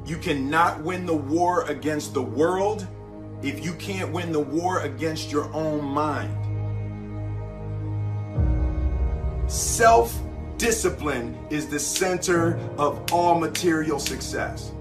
You cannot win the war against the world if you can't win the war against your own mind. Self-discipline is the center of all material success.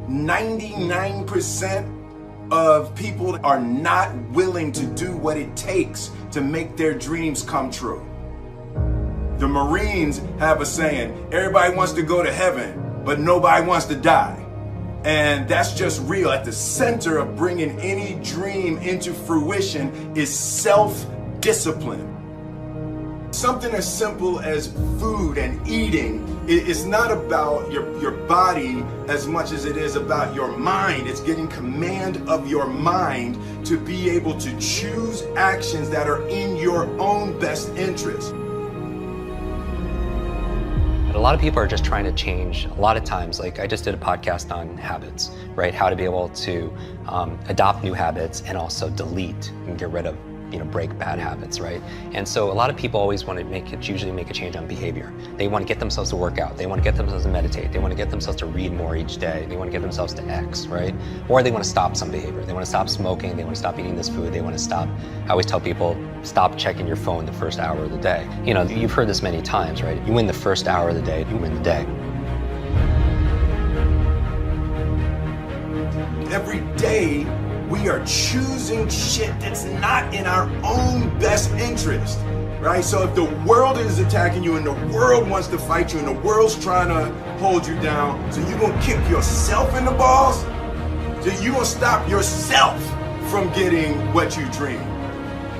99% of people are not willing to do what it takes to make their dreams come true. The Marines have a saying, everybody wants to go to heaven, but nobody wants to die. And that's just real. At the center of bringing any dream into fruition is self-discipline. Something as simple as food and eating is not about your body as much as it is about your mind. It's getting command of your mind to be able to choose actions that are in your own best interest. A lot of people are just trying to change. A lot of times, like I just did a podcast on habits, right? How to be able to adopt new habits and also delete and get rid of, break bad habits, right? And so a lot of people always want to usually make a change on behavior. They want to get themselves to work out. They want to get themselves to meditate. They want to get themselves to read more each day. They want to get themselves to X, right? Or they want to stop some behavior. They want to stop smoking. They want to stop eating this food. They want to stop, I always tell people, stop checking your phone the first hour of the day. You've heard this many times, right? You win the first hour of the day, you win the day. Every day, we are choosing shit that's not in our own best interest, right? So if the world is attacking you and the world wants to fight you and the world's trying to hold you down, so you're gonna kick yourself in the balls? So you're gonna stop yourself from getting what you dream.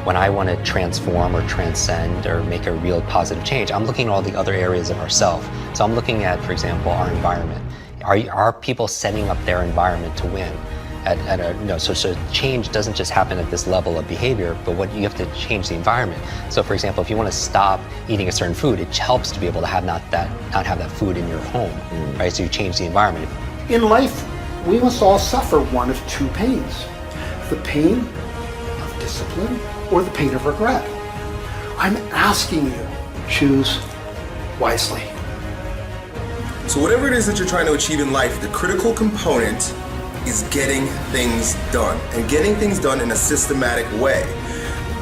When I want to transform or transcend or make a real positive change, I'm looking at all the other areas of ourselves. So I'm looking at, for example, our environment. Are people setting up their environment to win? So change doesn't just happen at this level of behavior, but what you have to change the environment. So for example, if you want to stop eating a certain food, it helps to be able to have not have that food in your home, right? So you change the environment. In life, we must all suffer one of two pains: the pain of discipline or the pain of regret. I'm asking you, choose wisely. So whatever it is that you're trying to achieve in life, the critical component is getting things done, and getting things done in a systematic way.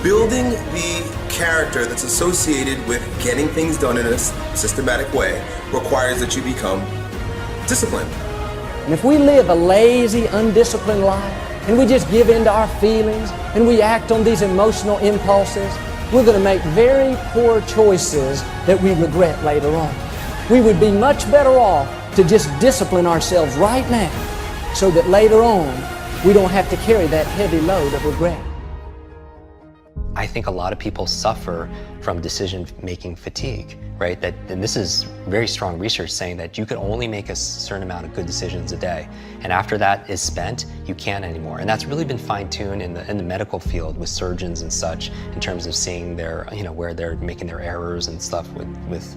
Building the character that's associated with getting things done in a systematic way requires that you become disciplined. And if we live a lazy, undisciplined life, and we just give in to our feelings, and we act on these emotional impulses, we're going to make very poor choices that we regret later on. We would be much better off to just discipline ourselves right now, so that later on, we don't have to carry that heavy load of regret. I think a lot of people suffer from decision-making fatigue, right? And this is very strong research saying that you can only make a certain amount of good decisions a day. And after that is spent, you can't anymore. And that's really been fine-tuned in the medical field with surgeons and such, in terms of seeing their, where they're making their errors and stuff with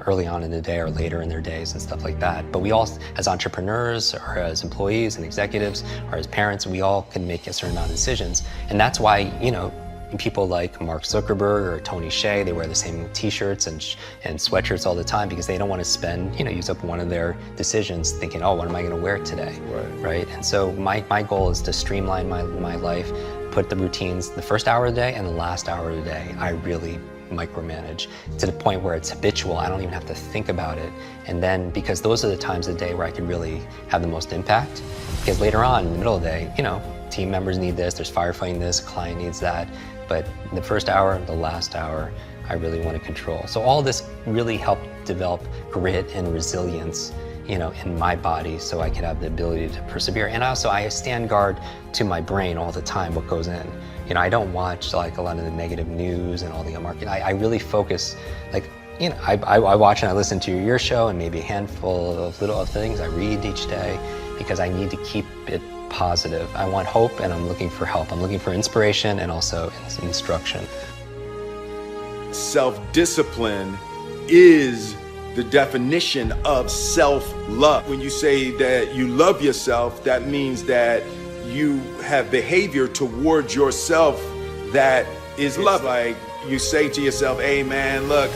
early on in the day or later in their days and stuff like that. But we all, as entrepreneurs or as employees and executives or as parents, we all can make a certain amount of decisions. And that's why, people like Mark Zuckerberg or Tony Hsieh, they wear the same t-shirts and sweatshirts all the time because they don't want to spend, use up one of their decisions thinking, oh, what am I going to wear today, right? And so my goal is to streamline my life, put the routines, the first hour of the day and the last hour of the day, I really micromanage to the point where it's habitual. I don't even have to think about it. And then, because those are the times of the day where I can really have the most impact, because later on in the middle of the day, team members need this, there's firefighting this, client needs that. But the first hour, the last hour, I really want to control. So all this really helped develop grit and resilience, in my body, so I could have the ability to persevere. And also, I stand guard to my brain all the time, what goes in. I don't watch like a lot of the negative news and all the market. I really focus, I watch and I listen to your show and maybe a handful of little things I read each day, because I need to keep it positive. I want hope and I'm looking for help. I'm looking for inspiration and also instruction. Self-discipline is the definition of self-love. When you say that you love yourself, that means that you have behavior towards yourself that is love. Like you say to yourself, hey man, look,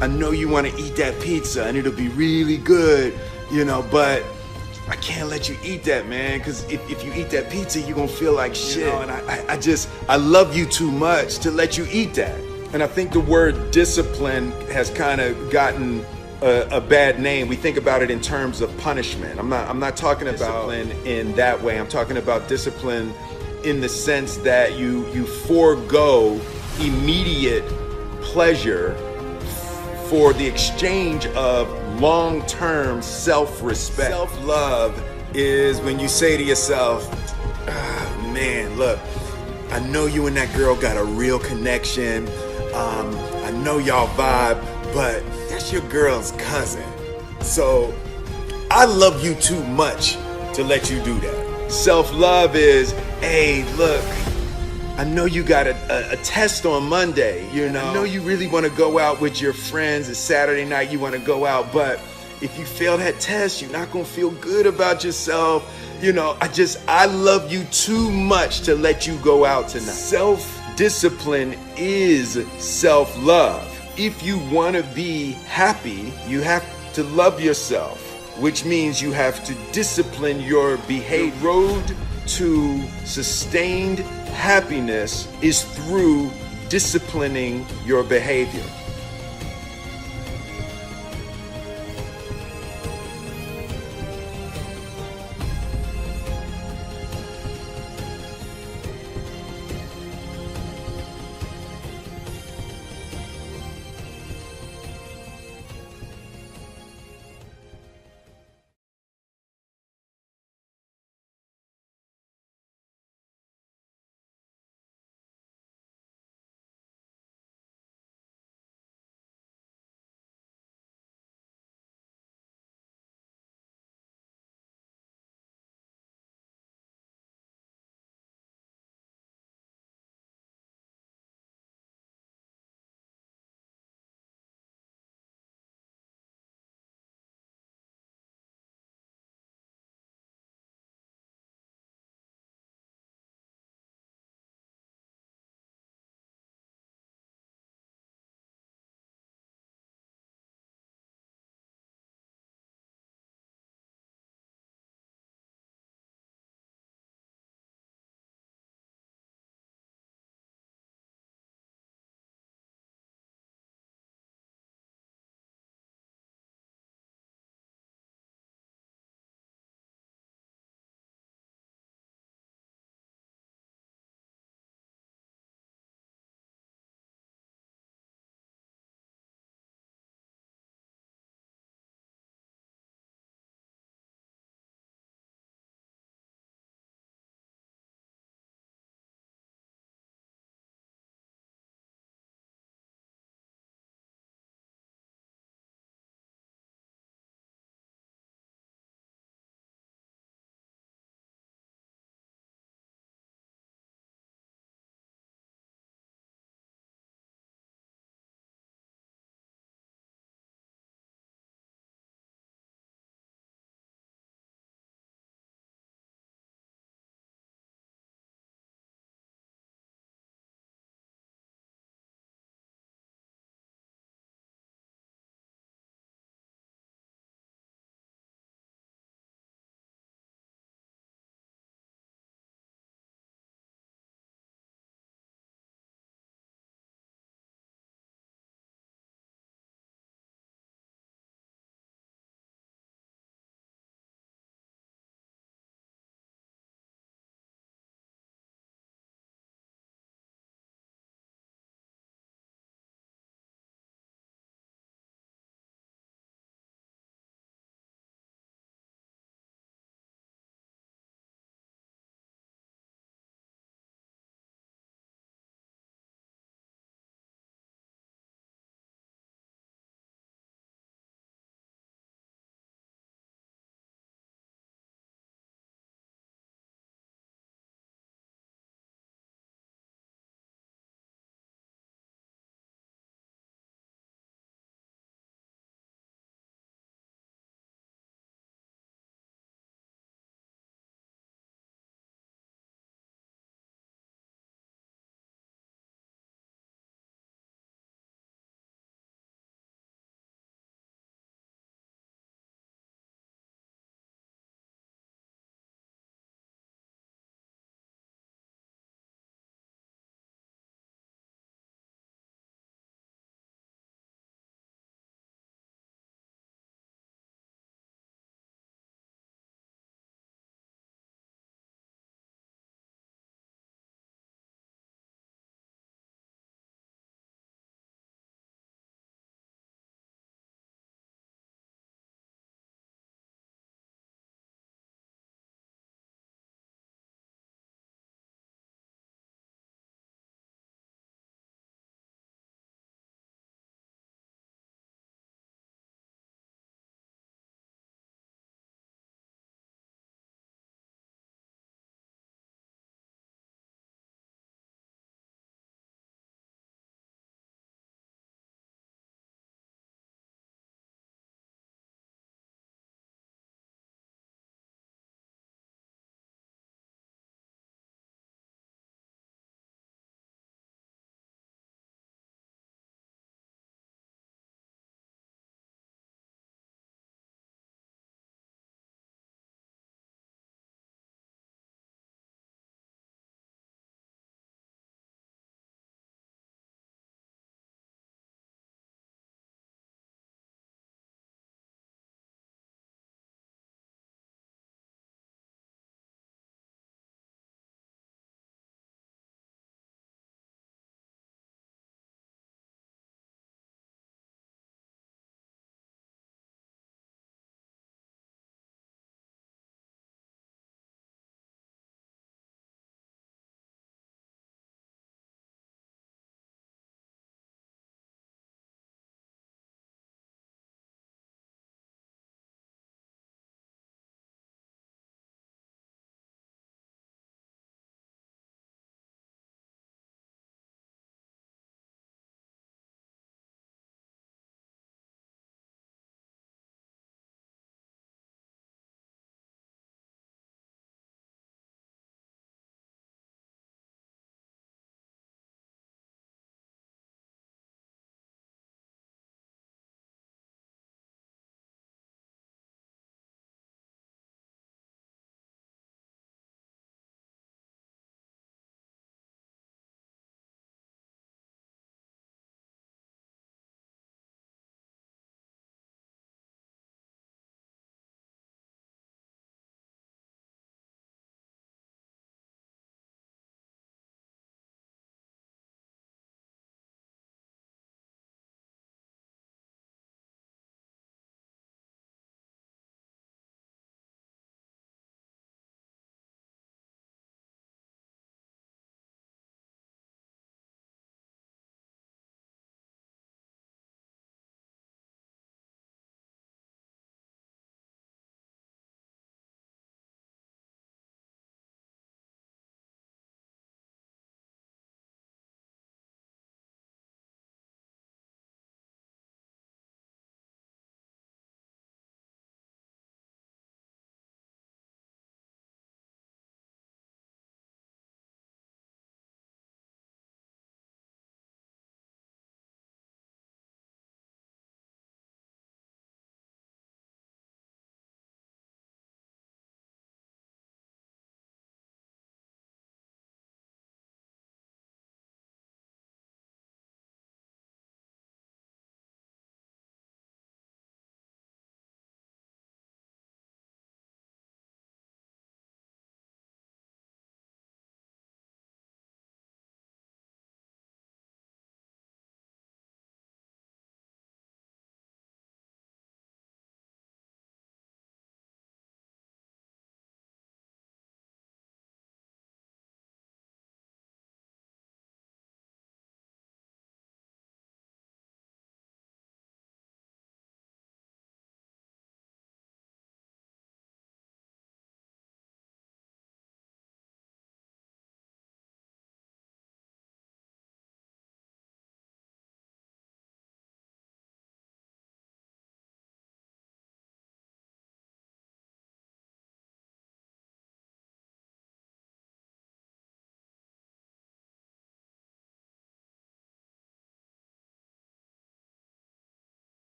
I know you want to eat that pizza and it'll be really good, but I can't let you eat that, man, because if you eat that pizza, you're gonna feel like shit. You know, and I love you too much to let you eat that. And I think the word discipline has kind of gotten a bad name. We think about it in terms of punishment. I'm not talking about discipline in that way. I'm talking about discipline in the sense that you forego immediate pleasure for the exchange of long-term self-respect. Self-love is when you say to yourself, man, look, I know you and that girl got a real connection. I know y'all vibe, but that's your girl's cousin. So I love you too much to let you do that. Self-love is, hey, look, I know you got a test on Monday, you know. I know you really want to go out with your friends. It's Saturday night, you want to go out, but if you fail that test, you're not going to feel good about yourself. You know, I love you too much to let you go out tonight. Self-discipline is self-love. If you want to be happy, you have to love yourself, which means you have to discipline your behavior. The road to sustained happiness is through disciplining your behavior.